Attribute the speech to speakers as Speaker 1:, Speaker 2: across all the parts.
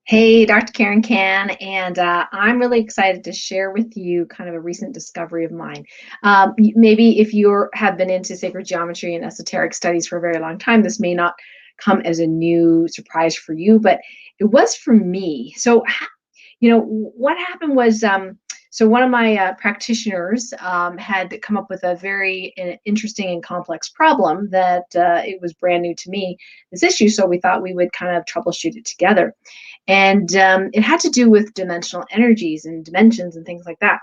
Speaker 1: Hey, Dr. Karen Can, and I'm really excited to share with you kind of a recent discovery of mine. Maybe if you have been into sacred geometry and esoteric studies for a very long time, this may not come as a new surprise for you, but it was for me. What happened was, so one of my practitioners had come up with a very interesting and complex problem that it was brand new to me, this issue. So we thought we would kind of troubleshoot it together. And it had to do with dimensional energies and dimensions and things like that.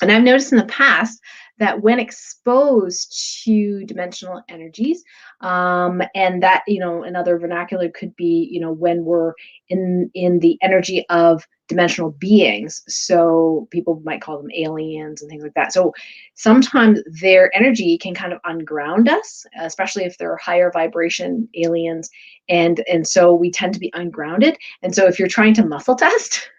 Speaker 1: And I've noticed in the past that when exposed to dimensional energies, and that, another vernacular could be, when we're in the energy of dimensional beings. So people might call them aliens and things like that. So sometimes their energy can kind of unground us, especially if they're higher vibration aliens. And so we tend to be ungrounded. And so if you're trying to muscle test,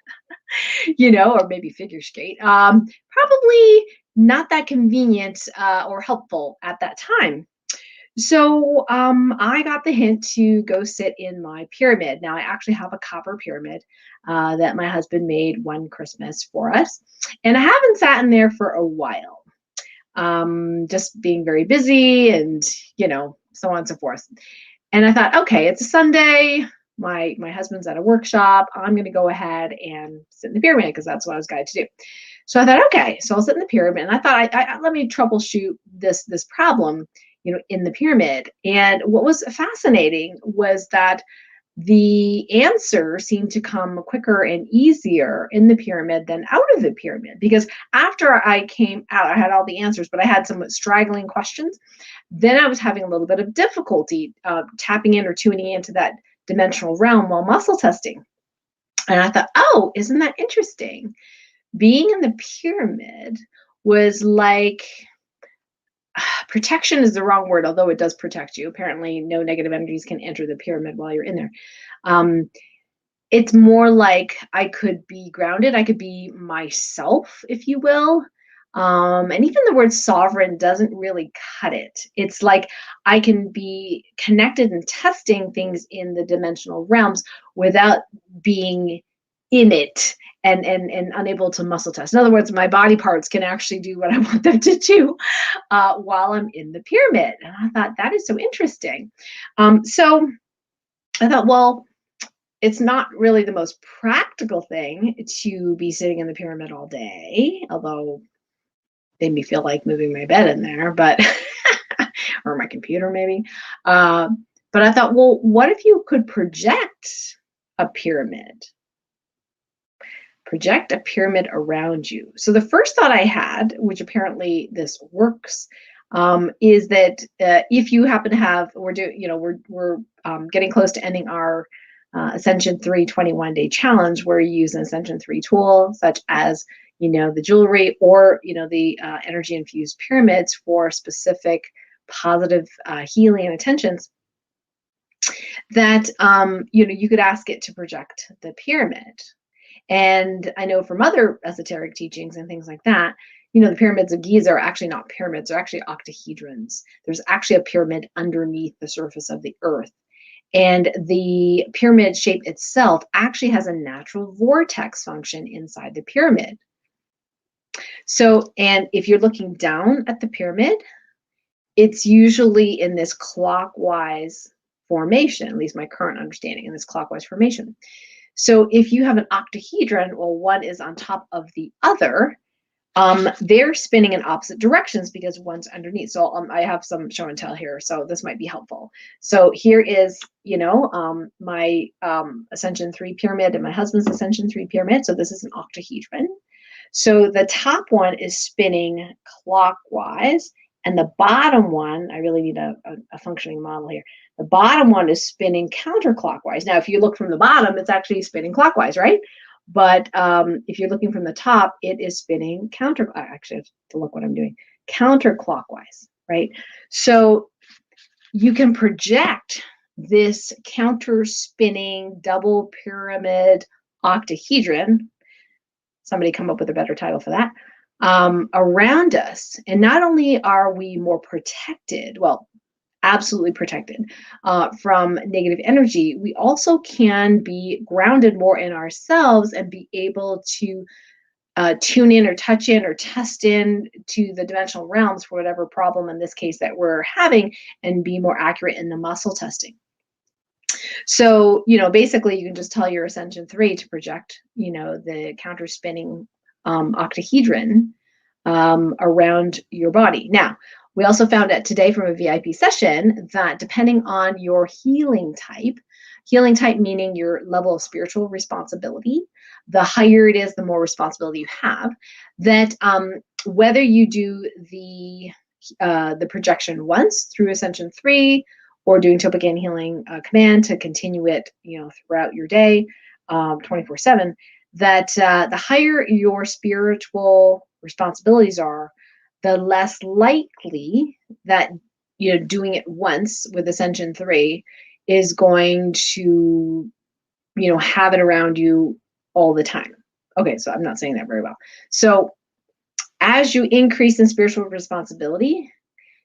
Speaker 1: or maybe figure skate, probably not that convenient or helpful at that time. So I got the hint to go sit in my pyramid. Now, I actually have a copper pyramid that my husband made one Christmas for us. And I haven't sat in there for a while, just being very busy and, so on and so forth. And I thought, okay, it's a Sunday. My husband's at a workshop. I'm going to go ahead and sit in the pyramid because that's what I was guided to do. So I thought, okay, so I'll sit in the pyramid. And I thought, I let me troubleshoot this problem, in the pyramid. And what was fascinating was that the answer seemed to come quicker and easier in the pyramid than out of the pyramid. Because after I came out, I had all the answers, but I had some straggling questions. Then I was having a little bit of difficulty tapping in or tuning into that dimensional realm while muscle testing. And I thought, oh, isn't that interesting? Being in the pyramid was like, protection is the wrong word, although it does protect you. Apparently, no negative energies can enter the pyramid while you're in there. It's more like I could be grounded. I could be myself, if you will. And even the word sovereign doesn't really cut it. It's like I can be connected and testing things in the dimensional realms without being in it and unable to muscle test. In other words, my body parts can actually do what I want them to do while I'm in the pyramid. And I thought that is so interesting. So I thought, well, it's not really the most practical thing to be sitting in the pyramid all day, although made me feel like moving my bed in there, but or my computer maybe. But I thought, well, what if you could project a pyramid? Project a pyramid around you. So the first thought I had, which apparently this works, is that if you happen to have, we're getting close to ending our Ascension 3 21-day challenge, where you use an Ascension 3 tool, such as the jewelry or the energy infused pyramids for specific positive healing intentions. That you could ask it to project the pyramid. And I know from other esoteric teachings and things like that, the pyramids of Giza are actually not pyramids, they're actually octahedrons. There's actually a pyramid underneath the surface of the earth. And the pyramid shape itself actually has a natural vortex function inside the pyramid. So, and if you're looking down at the pyramid, it's usually in this clockwise formation, at least my current understanding, in this clockwise formation. So if you have an octahedron, well, one is on top of the other, they're spinning in opposite directions because one's underneath. So I have some show and tell here, so this might be helpful. So here is, my Ascension 3 pyramid and my husband's Ascension 3 pyramid. So this is an octahedron. So the top one is spinning clockwise, and the bottom one, I really need a functioning model here. The bottom one is spinning counterclockwise. Now, if you look from the bottom, it's actually spinning clockwise, right? But if you're looking from the top, it is spinning I actually have to look what I'm doing, counterclockwise, right? So you can project this counter-spinning double pyramid octahedron, somebody come up with a better title for that, around us. And not only are we more protected, well, absolutely protected from negative energy. We also can be grounded more in ourselves and be able to tune in or touch in or test in to the dimensional realms for whatever problem in this case that we're having, and be more accurate in the muscle testing. So, basically you can just tell your Ascension 3 to project, the counter spinning octahedron around your body. Now, we also found out today from a VIP session that depending on your healing type meaning your level of spiritual responsibility, the higher it is, the more responsibility you have, that whether you do the projection once through Ascension 3 or doing Topican Healing Command to continue it, throughout your day, 24/7, that the higher your spiritual responsibilities are, the less likely that doing it once with Ascension 3 is going to have it around you all the time. Okay, so I'm not saying that very well. So as you increase in spiritual responsibility,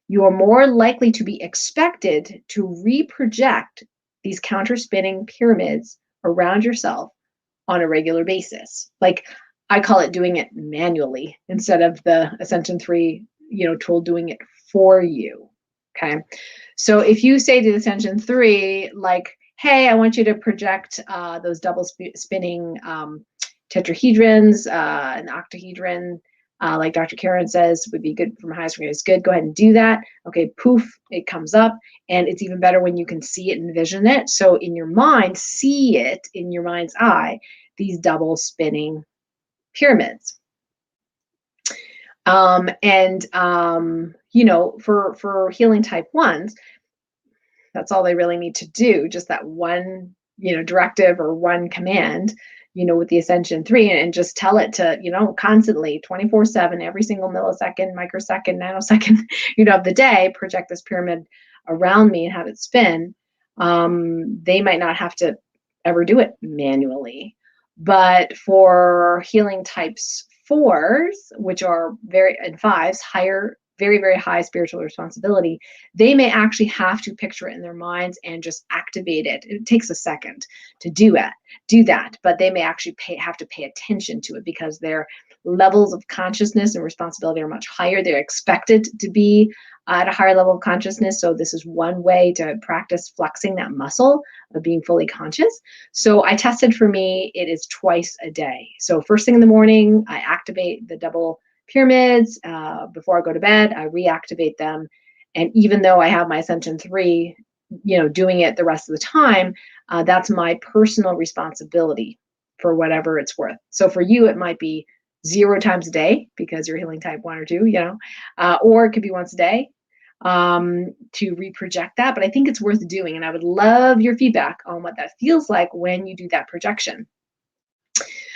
Speaker 1: you are more likely to be expected to reproject these counter-spinning pyramids around yourself on a regular basis. Like, I call it doing it manually instead of the Ascension 3, tool doing it for you. Okay. So if you say to the Ascension 3, like, hey, I want you to project those double spinning tetrahedrons, an octahedron, like Dr. Karen says, would be good from highest grade is good. Go ahead and do that. Okay, poof, it comes up. And it's even better when you can see it and envision it. So in your mind, see it in your mind's eye, these double spinning pyramids. For healing type 1s, that's all they really need to do, just that one, directive or one command, with the Ascension 3, and just tell it to, constantly 24/7, every single millisecond, microsecond, nanosecond, of the day, project this pyramid around me and have it spin. They might not have to ever do it manually. But for healing types 4s, which are and 5s, higher, very, very high spiritual responsibility, they may actually have to picture it in their minds and just activate it. It takes a second to do that, but they may actually have to pay attention to it because their levels of consciousness and responsibility are much higher. They're expected to be at a higher level of consciousness. So this is one way to practice flexing that muscle of being fully conscious. So I tested, for me, it is twice a day. So first thing in the morning, I activate the double pyramids. Before I go to bed, I reactivate them. And even though I have my Ascension 3, doing it the rest of the time, that's my personal responsibility for whatever it's worth. So for you, it might be 0 times a day because you're healing type 1 or 2, or it could be once a day to reproject that. But I think it's worth doing. And I would love your feedback on what that feels like when you do that projection.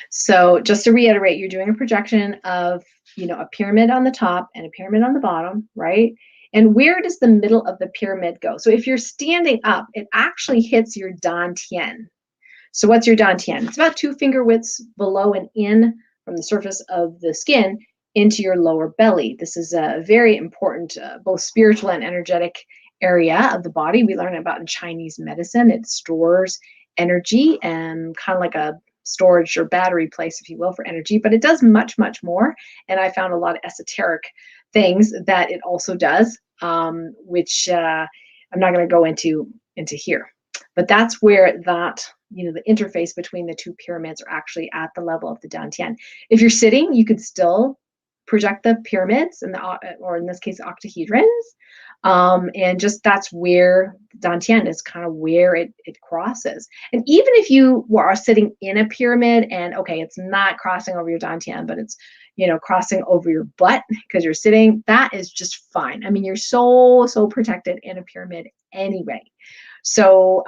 Speaker 1: So just to reiterate, you're doing a projection of, a pyramid on the top and a pyramid on the bottom, right? And where does the middle of the pyramid go? So if you're standing up, it actually hits your Tien. So what's your Tien? It's about 2 finger widths below and in from the surface of the skin into your lower belly. This is a very important, both spiritual and energetic area of the body. We learn about in Chinese medicine. It stores energy and kind of like a storage or battery place, if you will, for energy, but it does much, much more. And I found a lot of esoteric things that it also does, which I'm not going to go into here. But that's where that, the interface between the 2 pyramids are actually at the level of the Tien. If you're sitting, you could still project the pyramids or in this case, octahedrons. And just that's where Tien is, kind of where it crosses. And even if you are sitting in a pyramid and, okay, it's not crossing over your Tien, but it's, crossing over your butt because you're sitting, that is just fine. I mean, you're so protected in a pyramid anyway. So,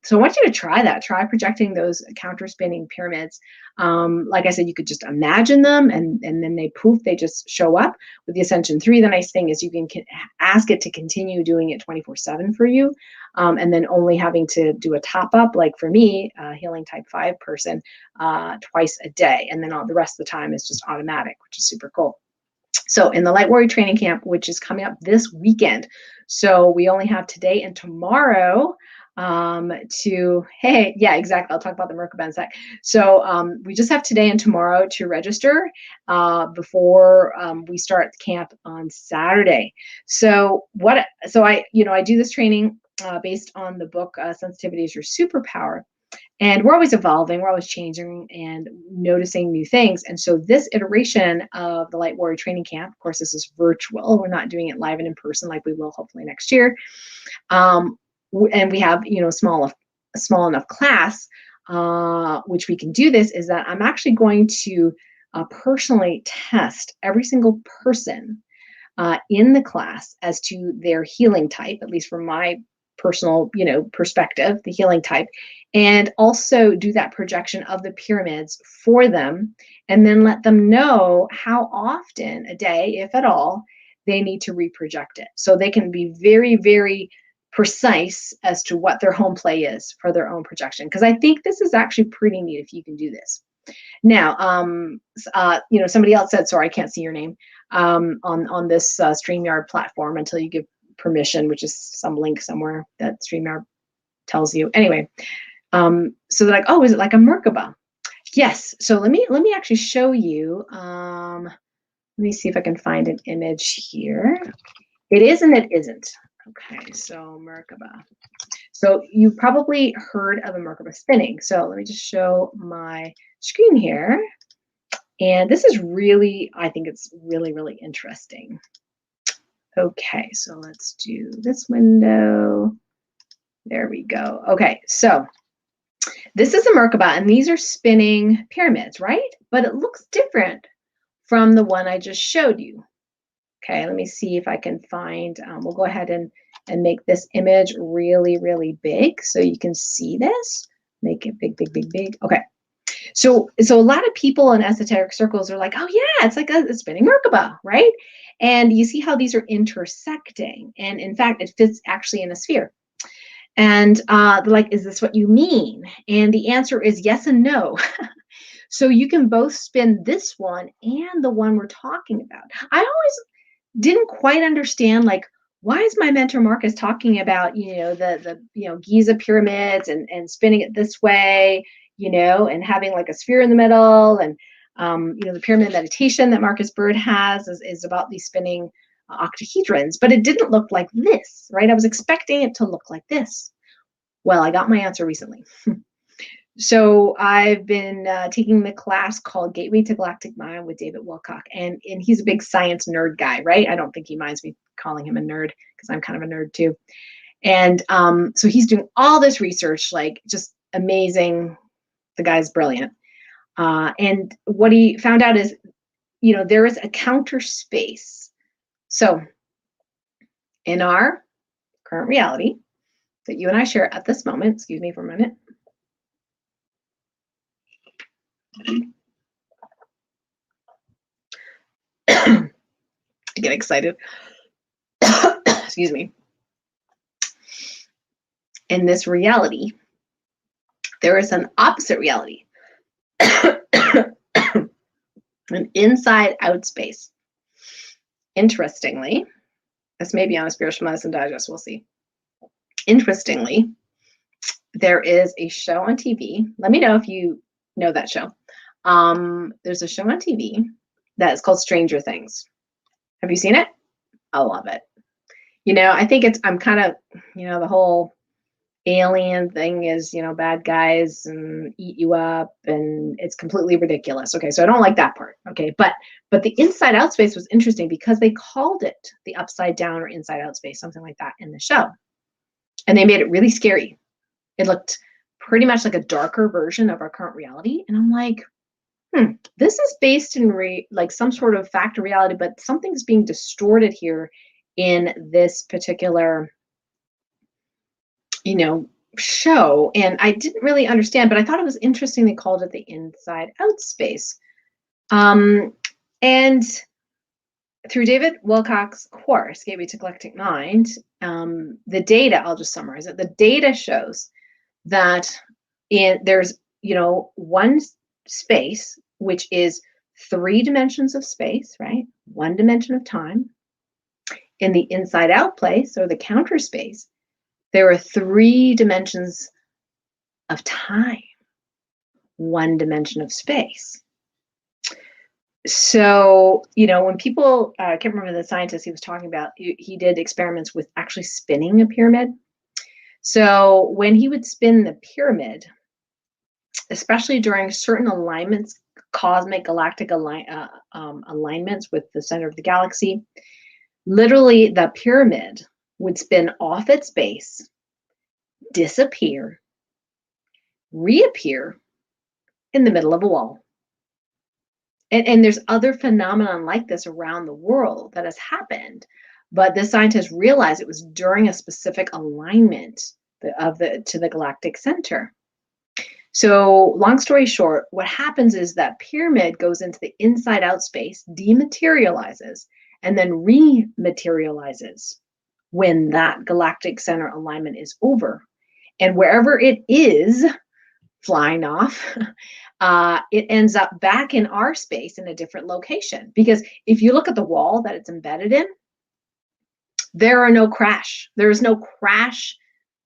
Speaker 1: so I want you to try that. Try projecting those counter-spinning pyramids. Like I said, you could just imagine them, and then they just show up. With the Ascension 3, the nice thing is you can ask it to continue doing it 24/7 for you, and then only having to do a top-up, like for me, healing type 5 person, twice a day. And then all the rest of the time is just automatic, which is super cool. So in the Light Warrior Training Camp, which is coming up this weekend, so we only have today and tomorrow hey, yeah, exactly. I'll talk about the Merkaba in a sec. So we just have today and tomorrow to register before we start camp on Saturday. So I do this training based on the book Sensitivity is Your Superpower. And we're always evolving, we're always changing and noticing new things. And so this iteration of the Light Warrior Training Camp, of course, this is virtual. We're not doing it live and in person like we will hopefully next year. And we have, a small enough class, which we can do this, is that I'm actually going to personally test every single person in the class as to their healing type, at least from my personal, perspective, the healing type, and also do that projection of the pyramids for them, and then let them know how often a day, if at all, they need to reproject it. So they can be very, very precise as to what their home play is for their own projection. Because I think this is actually pretty neat if you can do this. Now, somebody else said, sorry, I can't see your name, on this StreamYard platform until you give permission, which is some link somewhere that StreamYard tells you. Anyway, so they're like, oh, is it like a Merkaba? Yes. So let me actually show you. Let me see if I can find an image here. It is and it isn't. Okay, so Merkaba. So you probably heard of a Merkaba spinning. So let me just show my screen here. And this is really, I think it's really, really interesting. Okay, so let's do this window. There we go. Okay, so this is a Merkaba, and these are spinning pyramids, right? But it looks different from the one I just showed you. Okay, let me see if I can find, we'll go ahead and make this image really, really big so you can see this. Make it big, big, big, big. Okay. So a lot of people in esoteric circles are like, oh yeah, it's like a spinning Merkaba, right? And you see how these are intersecting. And in fact, it fits actually in a sphere. And they're like, is this what you mean? And the answer is yes and no. So you can both spin this one and the one we're talking about. I always didn't quite understand, like, why is my mentor Marcus talking about, the Giza pyramids and spinning it this way, and having like a sphere in the middle, and the pyramid meditation that Marcus Bird has is about these spinning octahedrons, but it didn't look like this, right? I was expecting it to look like this. Well, I got my answer recently. So I've been taking the class called Gateway to Galactic Mind with David Wilcock, and he's a big science nerd guy, right? I don't think he minds me calling him a nerd because I'm kind of a nerd too. And so he's doing all this research, like just amazing. The guy's brilliant. And what he found out is, there is a counter space. So in our current reality that you and I share at this moment, excuse me for a minute. I get excited. Excuse me. In this reality, there is an opposite reality, an inside-out space. Interestingly, this may be on a Spiritual Medicine Digest, we'll see. Interestingly, there is a show on TV. Let me know if you know that show. There's a show on TV that is called Stranger Things. Have you seen it? I love it. I think I'm kind of, the whole alien thing is, bad guys and eat you up, and it's completely ridiculous. Okay, so I don't like that part. Okay, but the inside out space was interesting because they called it the upside down or inside out space, something like that in the show. And they made it really scary. It looked pretty much like a darker version of our current reality. And I'm like, this is based in like some sort of fact or reality, but something's being distorted here in this particular, show. And I didn't really understand, but I thought it was interesting they called it the inside out space. And through David Wilcock's course, Gateway to Galactic Mind, the data, I'll just summarize it. The data shows that there's, one space, which is 3 dimensions of space, right? 1 dimension of time. In the inside out place, or the counter space, there are 3 dimensions of time, 1 dimension of space. So, when people, I can't remember the scientist he was talking about, he did experiments with actually spinning a pyramid. So when he would spin the pyramid, especially during certain alignments, cosmic galactic alignments with the center of the galaxy, literally the pyramid would spin off its base, disappear, reappear in the middle of a wall. And there's other phenomenon like this around the world that has happened, but the scientists realized it was during a specific alignment to the galactic center. So long story short, what happens is that pyramid goes into the inside out space, dematerializes, and then rematerializes when that galactic center alignment is over. And wherever it is flying off, it ends up back in our space in a different location. Because if you look at the wall that it's embedded in, there is no crash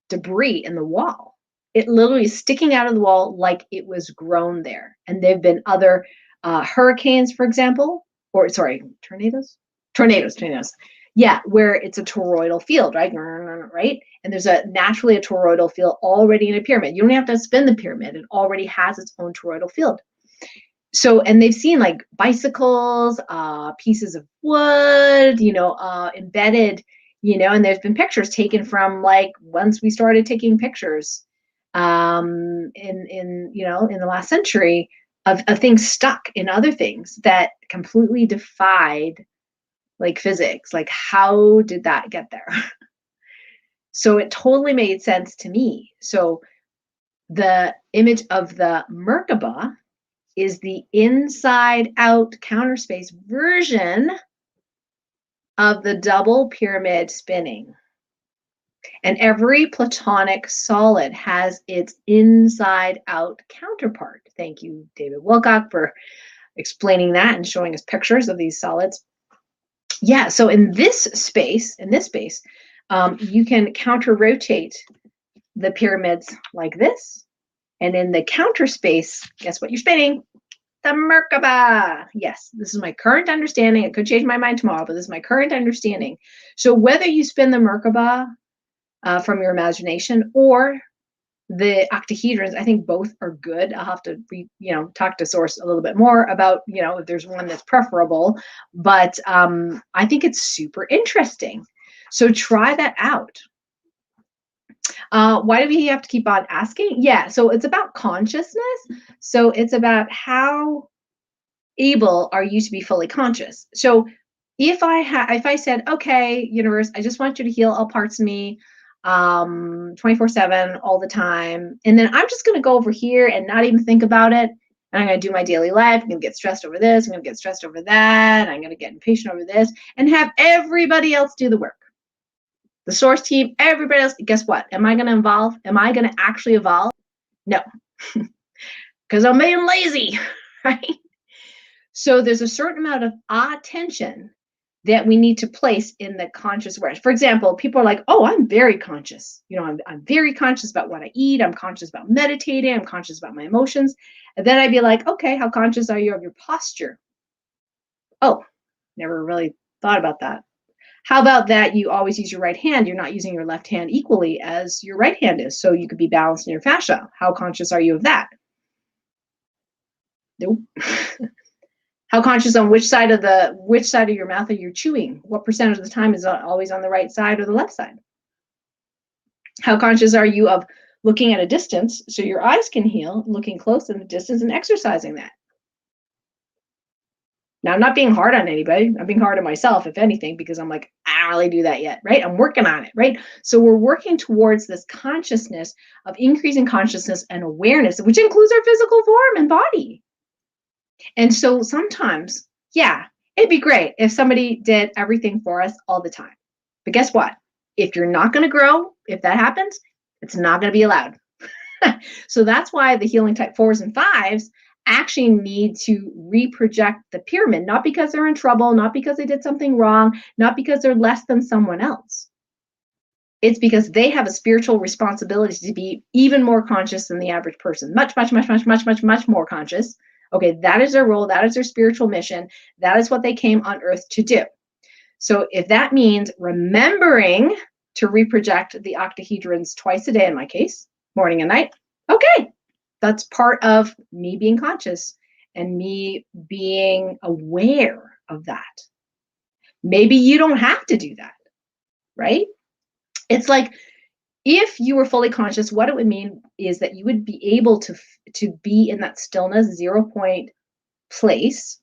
Speaker 1: debris in the wall. It literally is sticking out of the wall like it was grown there. And there have been other hurricanes, for example, tornadoes. Yeah, where it's a toroidal field, right? Right? And there's naturally a toroidal field already in a pyramid. You don't have to spin the pyramid. It already has its own toroidal field. So, and they've seen like bicycles, pieces of wood, embedded, and there's been pictures taken from like once we started taking pictures in the last century of things stuck in other things that completely defied like physics. Like, how did that get there? So it totally made sense to me. So the image of the Merkaba is the inside out counter space version of the double pyramid spinning. And every Platonic solid has its inside out counterpart. Thank you, David Wilcock, for explaining that and showing us pictures of these solids. Yeah, so in this space, you can counter rotate the pyramids like this. And in the counter space, guess what you're spinning? The Merkaba. Yes, this is my current understanding. It could change my mind tomorrow, but this is my current understanding. So whether you spin the Merkaba from your imagination or the octahedrons, I think both are good. I'll have to talk to source a little bit more about if there's one that's preferable, but I think it's super interesting. So try that out. Why do we have to keep on asking? Yeah, so it's about consciousness. So it's about how able are you to be fully conscious. So if I said, okay, universe, I just want you to heal all parts of me 24/7 all the time, and then I'm just going to go over here and not even think about it, and I'm going to do my daily life. I'm going to get stressed over this, I'm going to get stressed over that, I'm going to get impatient over this, and have everybody else do the work. The source team, everybody else. Guess what? Am I going to evolve? Am I going to actually evolve? No, because I'm being lazy, right? So there's a certain amount of attention that we need to place in the conscious awareness. For example, people are like, oh, I'm very conscious. I'm very conscious about what I eat. I'm conscious about meditating. I'm conscious about my emotions. And then I'd be like, okay, how conscious are you of your posture? Oh, never really thought about that. How about that you always use your right hand? You're not using your left hand equally as your right hand is. So you could be balanced in your fascia. How conscious are you of that? Nope. How conscious on which side of your mouth are you chewing? What percentage of the time is it always on the right side or the left side? How conscious are you of looking at a distance so your eyes can heal, looking close in the distance and exercising that? Now, I'm not being hard on anybody. I'm being hard on myself, if anything, because I'm like, I don't really do that yet, right? I'm working on it, right? So we're working towards this consciousness of increasing consciousness and awareness, which includes our physical form and body. And so sometimes, yeah, it'd be great if somebody did everything for us all the time. But guess what? If you're not going to grow, if that happens, it's not going to be allowed. So that's why the healing type 4s and 5s actually need to reproject the pyramid, not because they're in trouble, not because they did something wrong, not because they're less than someone else. It's because they have a spiritual responsibility to be even more conscious than the average person. Much, much, much, much, much, much, much more conscious. Okay, that is their role. That is their spiritual mission. That is what they came on earth to do. So if that means remembering to reproject the octahedrons twice a day, in my case, morning and night, okay, that's part of me being conscious and me being aware of that. Maybe you don't have to do that, right? It's like if you were fully conscious, what it would mean is that you would be able to be in that stillness, 0 point place,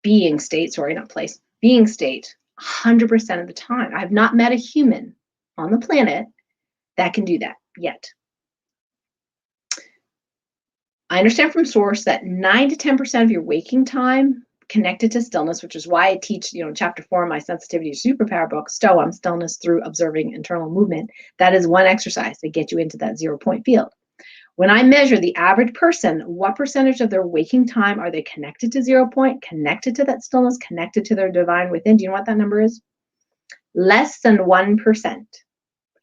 Speaker 1: being state, sorry, not place, being state 100% of the time. I've not met a human on the planet that can do that yet. I understand from source that 9 to 10% of your waking time connected to stillness, which is why I teach, chapter 4 of my sensitivity to superpower book, STOAM, stillness through observing internal movement. That is one exercise to get you into that 0 point field. When I measure the average person, what percentage of their waking time are they connected to 0 point, connected to that stillness, connected to their divine within? Do you know what that number is? Less than 1%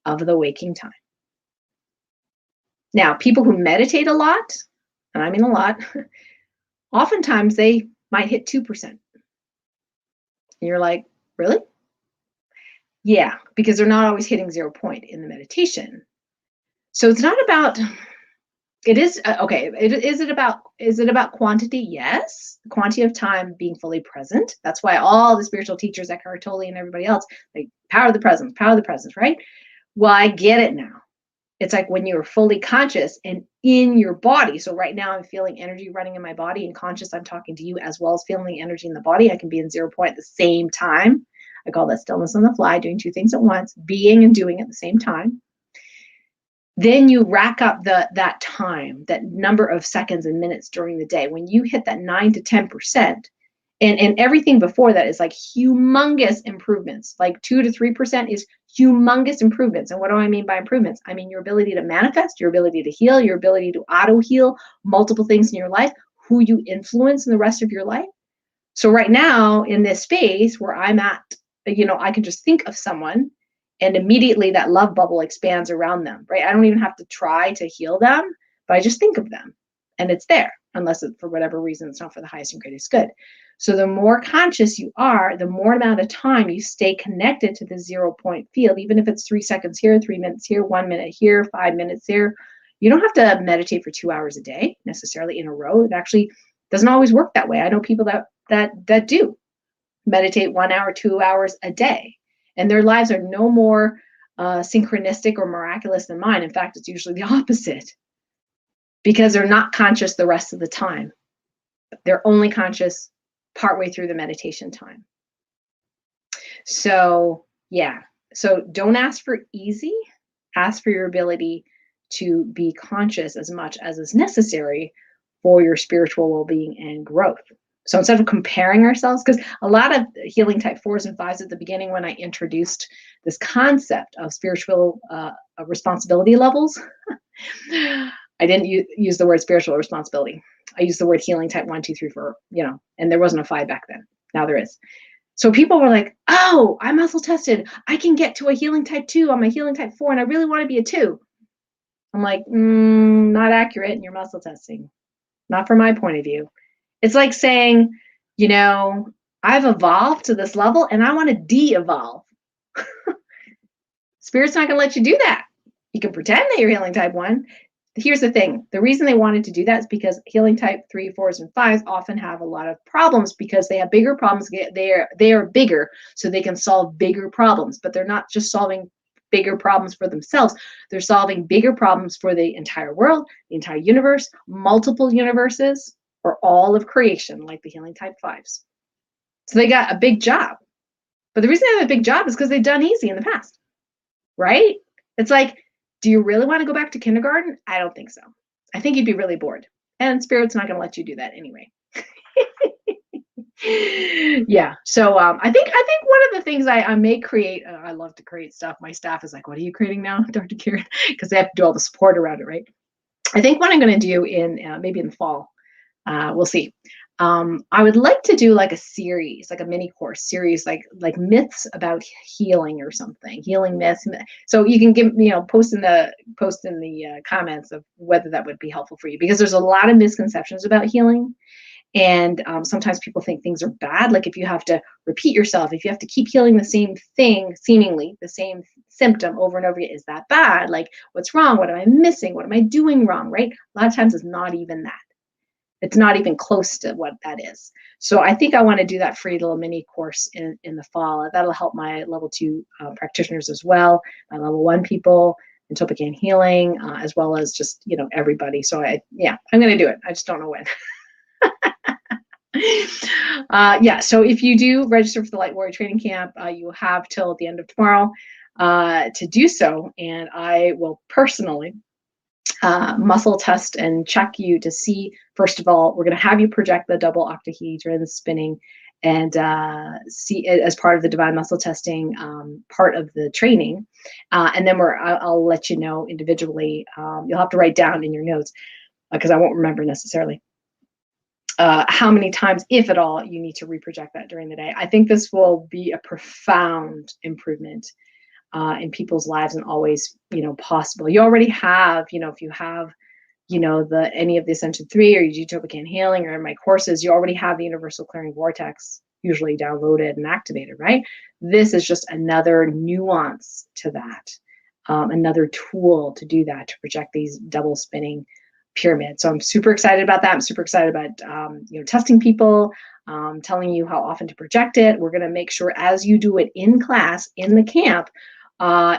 Speaker 1: of the waking time. Now, people who meditate a lot, and I mean a lot, oftentimes they might hit 2%. And you're like, really? Yeah, because they're not always hitting 0 point in the meditation. So it's not about, it is, okay, is it about quantity? Yes. Quantity of time being fully present. That's why all the spiritual teachers, Eckhart Tolle and everybody else, like power of the presence, right? Well, I get it now. It's like when you're fully conscious and in your body. So right now I'm feeling energy running in my body and conscious I'm talking to you as well as feeling the energy in the body. I can be in 0 point at the same time. I call that stillness on the fly, doing two things at once, being and doing at the same time. Then you rack up that time, that number of seconds and minutes during the day. When you hit that 9 to 10%, and everything before that is like humongous improvements. Like 2 to 3% is humongous improvements. And what do I mean by improvements? I mean your ability to manifest, your ability to heal, your ability to auto-heal multiple things in your life, who you influence in the rest of your life. So right now in this space where I'm at, I can just think of someone and immediately that love bubble expands around them, right? I don't even have to try to heal them, but I just think of them and it's there, unless for whatever reason, it's not for the highest and greatest good. So the more conscious you are, the more amount of time you stay connected to the 0 point field, even if it's 3 seconds here, 3 minutes here, 1 minute here, 5 minutes there. You don't have to meditate for 2 hours a day necessarily in a row. It actually doesn't always work that way. I know people that do meditate 1 hour, 2 hours a day, and their lives are no more synchronistic or miraculous than mine. In fact, it's usually the opposite because they're not conscious the rest of the time. They're only conscious partway through the meditation time. So yeah, so don't ask for easy, ask for your ability to be conscious as much as is necessary for your spiritual well-being and growth. So instead of comparing ourselves, because a lot of healing type 4s and 5s at the beginning when I introduced this concept of spiritual responsibility levels, I didn't use the word spiritual responsibility. I used the word healing type 1, 2, 3, 4, and there wasn't a 5 back then. Now there is. So people were like, oh, I muscle tested. I can get to a healing type 2. I'm a healing type 4, and I really want to be a 2. I'm like, not accurate in your muscle testing. Not from my point of view. It's like saying, I've evolved to this level, and I want to de-evolve. Spirit's not going to let you do that. You can pretend that you're healing type 1. Here's the thing. The reason they wanted to do that is because healing type 3, 4s, and 5s often have a lot of problems because they have bigger problems. They are bigger, so they can solve bigger problems. But they're not just solving bigger problems for themselves. They're solving bigger problems for the entire world, the entire universe, multiple universes, or all of creation, like the healing type 5s. So they got a big job. But the reason they have a big job is because they've done easy in the past, right? It's like, do you really want to go back to kindergarten? I don't think so. I think you'd be really bored. And Spirit's not going to let you do that anyway. Yeah. So I think one of the things I may create, I love to create stuff. My staff is like, what are you creating now, Dr. Karen? Because they have to do all the support around it, right? I think what I'm going to do in maybe in the fall, We'll see. I would like to do like a series, like a mini course series, like myths about healing or something, healing myths. So you can give, post in the comments of whether that would be helpful for you, because there's a lot of misconceptions about healing. And sometimes people think things are bad. Like if you have to repeat yourself, if you have to keep healing the same thing, seemingly the same symptom over and over again, is that bad? Like, what's wrong? What am I missing? What am I doing wrong? Right? A lot of times it's not even that. It's not even close to what that is. So I think I want to do that free little mini course in the fall. That'll help my level 2 practitioners as well, my level 1 people in Topican healing, as well as just, everybody. So I'm going to do it. I just don't know when. So if you do register for the Light Warrior Training Camp, you have till the end of tomorrow to do so. And I will personally muscle test and check you to see, first of all, we're going to have you project the double octahedron spinning and see it as part of the divine muscle testing part of the training. And then I'll let you know individually. You'll have to write down in your notes because I won't remember necessarily how many times, if at all, you need to reproject that during the day. I think this will be a profound improvement in people's lives and always, possible. You already have, if you have, any of the Ascension 3 or you do Topican healing or in my courses, you already have the Universal Clearing Vortex usually downloaded and activated, right? This is just another nuance to that, another tool to do that, to project these double spinning pyramids. So I'm super excited about that. I'm super excited about, testing people, telling you how often to project it. We're going to make sure as you do it in class, in the camp,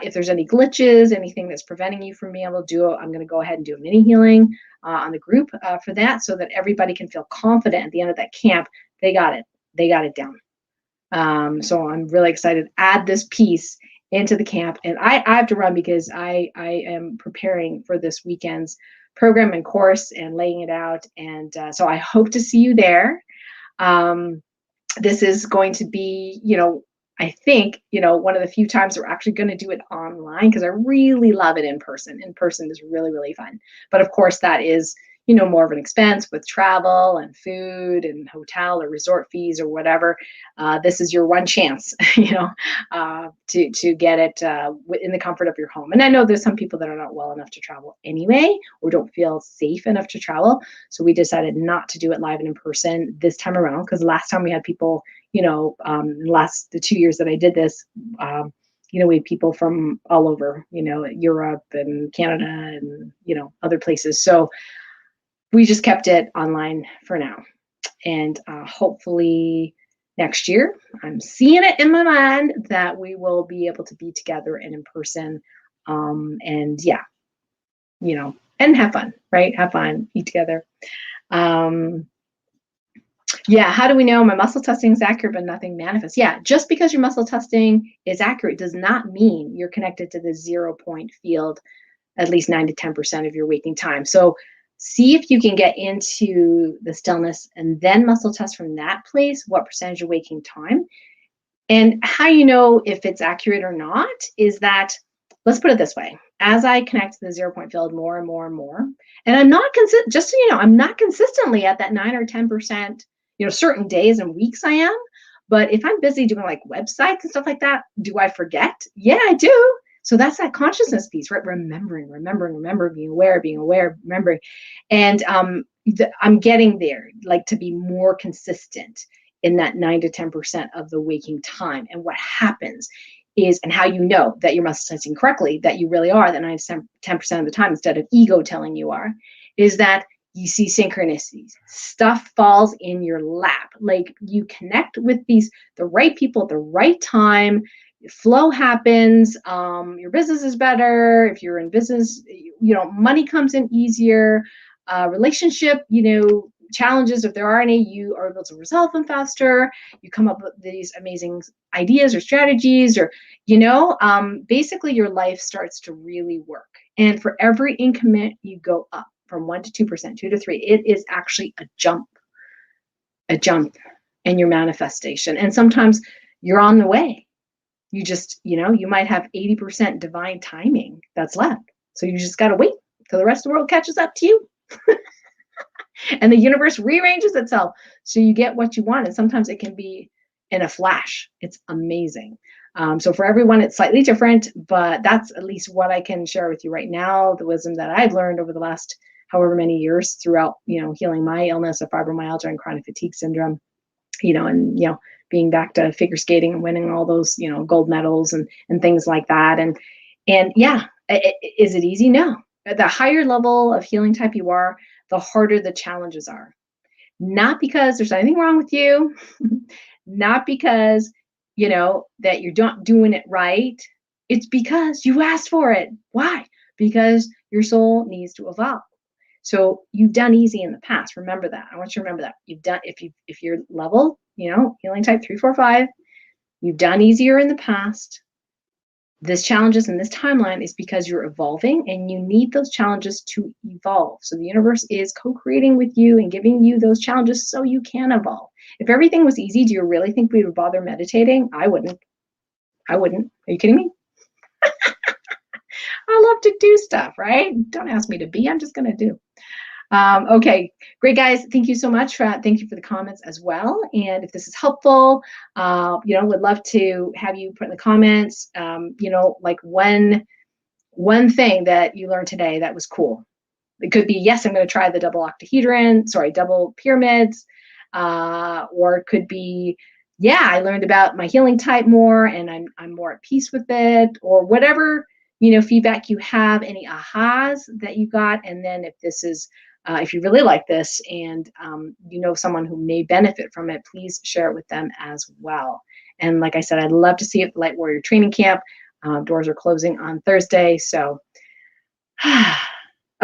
Speaker 1: if there's any glitches, anything that's preventing you from being able to do it, I'm going to go ahead and do a mini healing on the group for that, so that everybody can feel confident at the end of that camp. They got it. They got it down. So I'm really excited to add this piece into the camp. And I have to run because I am preparing for this weekend's program and course and laying it out. And so I hope to see you there. This is going to be, I think, one of the few times we're actually going to do it online, because I really love it in person. In person is really, really fun. But of course, that is, more of an expense with travel and food and hotel or resort fees or whatever. This is your one chance, to get it in the comfort of your home. And I know there's some people that are not well enough to travel anyway, or don't feel safe enough to travel. So we decided not to do it live and in person this time around, because last time we had people, the 2 years that I did this, we had people from all over, Europe and Canada and, other places. So we just kept it online for now. And hopefully next year, I'm seeing it in my mind that we will be able to be together and in person. And have fun, right? Have fun, eat together. How do we know my muscle testing is accurate but nothing manifests? Yeah, just because your muscle testing is accurate does not mean you're connected to the 0 point field at least 9 to 10% of your waking time. So see if you can get into the stillness and then muscle test from that place what percentage of waking time. And how you know if it's accurate or not is that, let's put it this way. As I connect to the 0 point field more and more and more, and I'm not just so you know, I'm not consistently at that 9 or 10%, certain days and weeks I am. But if I'm busy doing like websites and stuff like that, do I forget? Yeah, I do. So that's that consciousness piece, right? Remembering, being aware, remembering. And I'm getting there, like to be more consistent in that 9 to 10% of the waking time. And what happens is, and how you know that you're muscle testing correctly, that you really are that 9 to 10% of the time instead of ego telling you are, is that you see synchronicities. Stuff falls in your lap. Like you connect with the right people at the right time. Flow happens, your business is better. If you're in business, money comes in easier, relationship, challenges, if there are any, you are able to resolve them faster. You come up with these amazing ideas or strategies, or, basically your life starts to really work. And for every increment you go up from 1 to 2%, 2 to 3, it is actually a jump in your manifestation. And sometimes you're on the way. You just, you might have 80% divine timing that's left. So you just got to wait till the rest of the world catches up to you. And the universe rearranges itself so you get what you want. And sometimes it can be in a flash. It's amazing. So for everyone, it's slightly different, but that's at least what I can share with you right now. The wisdom that I've learned over the last however many years throughout, healing my illness of fibromyalgia and chronic fatigue syndrome, and, being back to figure skating and winning all those, gold medals and things like that. And yeah, is it easy? No. The higher level of healing type you are, the harder the challenges are. Not because there's anything wrong with you, not because, that you're not doing it right. It's because you asked for it. Why? Because your soul needs to evolve. So you've done easy in the past. Remember that. I want you to remember that. You've done, if you're level, healing type 3, 4, 5, you've done easier in the past. This challenges in this timeline is because you're evolving and you need those challenges to evolve. So the universe is co-creating with you and giving you those challenges so you can evolve. If everything was easy, do you really think we would bother meditating? I wouldn't. Are you kidding me? I love to do stuff, right? Don't ask me to be, I'm just going to do. Okay, great, guys. Thank you so much. Thank you for the comments as well. And if this is helpful, would love to have you put in the comments, like one thing that you learned today that was cool. It could be, yes, I'm going to try the double pyramids, or it could be, yeah, I learned about my healing type more, and I'm more at peace with it, or whatever feedback you have, any ahas that you got, and then if this is. If you really like this and someone who may benefit from it, please share it with them as well. And like I said, I'd love to see you at the Light Warrior Training Camp. Doors are closing on Thursday. So,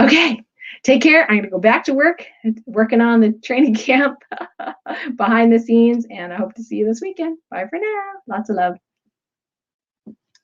Speaker 1: okay, take care. I'm going to go back to work, working on the training camp behind the scenes. And I hope to see you this weekend. Bye for now. Lots of love.